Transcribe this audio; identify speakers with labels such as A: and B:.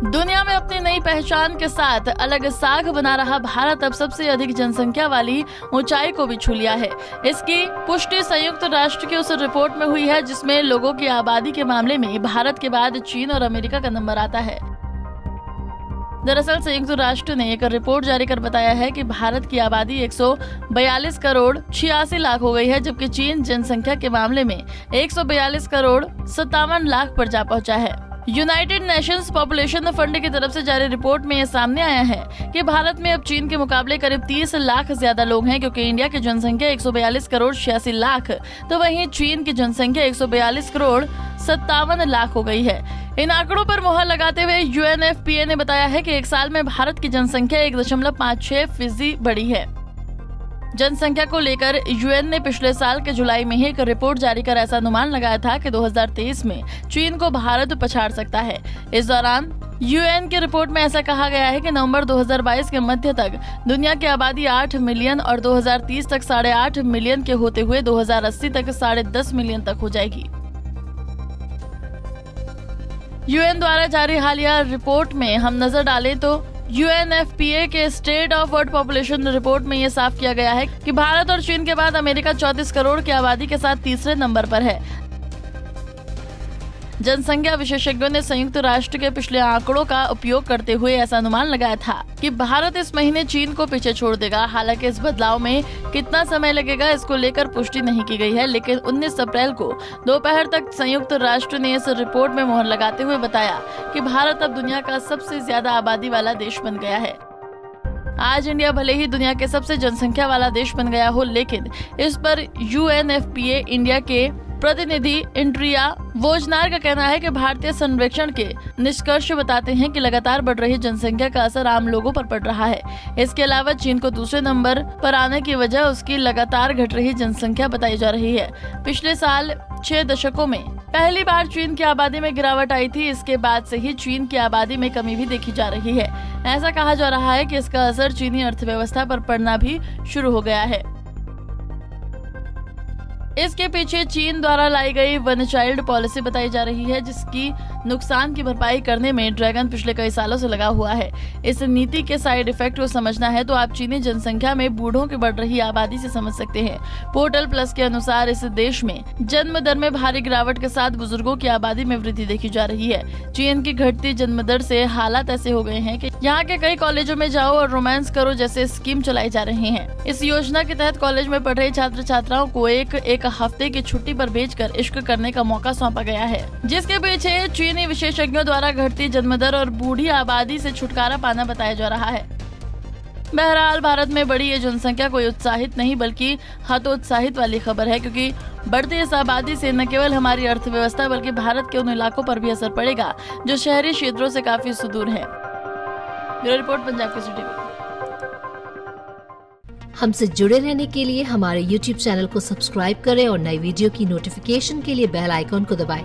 A: दुनिया में अपनी नई पहचान के साथ अलग साख बना रहा भारत अब सबसे अधिक जनसंख्या वाली ऊंचाई को भी छू लिया है। इसकी पुष्टि संयुक्त राष्ट्र की उस रिपोर्ट में हुई है जिसमें लोगों की आबादी के मामले में भारत के बाद चीन और अमेरिका का नंबर आता है। दरअसल संयुक्त राष्ट्र ने एक रिपोर्ट जारी कर बताया है कि भारत की आबादी 142 करोड़ 86 लाख हो गई है, जबकि चीन जनसंख्या के मामले में 142 करोड़ 57 लाख पर जा पहुंचा है। यूनाइटेड नेशंस पॉपुलेशन फंड की तरफ से जारी रिपोर्ट में यह सामने आया है कि भारत में अब चीन के मुकाबले करीब 30 लाख ज्यादा लोग हैं, क्योंकि इंडिया की जनसंख्या 142 करोड़ 86 लाख तो वहीं चीन की जनसंख्या 142 करोड़ 57 लाख हो गई है। इन आंकड़ों पर मुहर लगाते हुए UNFPA ने बताया है कि एक साल में भारत की जनसंख्या 1.56% बढ़ी है। जनसंख्या को लेकर UN ने पिछले साल के जुलाई में ही एक रिपोर्ट जारी कर ऐसा अनुमान लगाया था कि 2023 में चीन को भारत पछाड़ सकता है। इस दौरान UN की रिपोर्ट में ऐसा कहा गया है कि नवंबर 2022 के मध्य तक दुनिया की आबादी 8 मिलियन और 2030 तक 8.5 मिलियन के होते हुए 2080 तक 10.5 मिलियन तक हो जाएगी। UN द्वारा जारी हालिया रिपोर्ट में हम नजर डालें तो UNFPA के state of world population report में ये साफ किया गया है कि भारत और चीन के बाद अमेरिका 34 करोड़ की आबादी के साथ तीसरे नंबर पर है। जनसंख्या विशेषज्ञों ने संयुक्त राष्ट्र के पिछले आंकड़ों का उपयोग करते हुए ऐसा अनुमान लगाया था कि भारत इस महीने चीन को पीछे छोड़ देगा। हालांकि इस बदलाव में कितना समय लगेगा इसको लेकर पुष्टि नहीं की गई है, लेकिन 19 अप्रैल को दोपहर तक संयुक्त राष्ट्र ने इस रिपोर्ट में मुहर लगाते हुए बताया कि भारत अब दुनिया का सबसे ज्यादा आबादी वाला देश बन गया है। आज इंडिया भले ही दुनिया के सबसे जनसंख्या वाला देश बन गया हो, लेकिन इस पर UNFPA इंडिया के प्रतिनिधि इंड्रिया वोजनार का कहना है कि भारतीय सर्वेक्षण के निष्कर्ष बताते हैं कि लगातार बढ़ रही जनसंख्या का असर आम लोगों पर पड़ रहा है। इसके अलावा चीन को दूसरे नंबर पर आने की वजह उसकी लगातार घट रही जनसंख्या बताई जा रही है। पिछले साल 6 दशकों में पहली बार चीन की आबादी में गिरावट आई थी। इसके बाद से ही चीन की आबादी में कमी भी देखी जा रही है। ऐसा कहा जा रहा है कि इसका असर चीनी अर्थव्यवस्था पर पड़ना भी शुरू हो गया है। इसके पीछे चीन द्वारा लाई गई वन चाइल्ड पॉलिसी बताई जा रही है, जिसकी नुकसान की भरपाई करने में ड्रैगन पिछले कई सालों से लगा हुआ है। इस नीति के साइड इफेक्ट को समझना है तो आप चीनी जनसंख्या में बूढ़ों की बढ़ रही आबादी से समझ सकते हैं। पोर्टल प्लस के अनुसार इस देश में जन्म दर में भारी गिरावट के साथ बुजुर्गों की आबादी में वृद्धि देखी जा रही है। चीन की घटती जन्म दर से हालात ऐसे हो गए हैं कि यहाँ के कई कॉलेजों में जाओ और रोमांस करो जैसे स्कीम चलाई जा रही है। इस योजना के तहत कॉलेज में पढ़ रहे छात्र छात्राओं को एक हफ्ते की छुट्टी पर भेजकर इश्क करने का मौका सौंपा गया है, जिसके पीछे चीनी विशेषज्ञों द्वारा घटती जन्म दर और बूढ़ी आबादी से छुटकारा पाना बताया जा रहा है। बहरहाल भारत में बढ़ी ये जनसंख्या कोई उत्साहित नहीं बल्कि हतोत्साहित वाली खबर है, क्योंकि बढ़ती इस आबादी से न केवल हमारी अर्थव्यवस्था बल्कि भारत के उन इलाकों पर भी असर पड़ेगा जो शहरी क्षेत्रों से काफी सुदूर है। Bureau report, Punjab Kesari TV.
B: हमसे जुड़े रहने के लिए हमारे YouTube चैनल को सब्सक्राइब करें और नई वीडियो की नोटिफिकेशन के लिए बेल आइकॉन को दबाएं।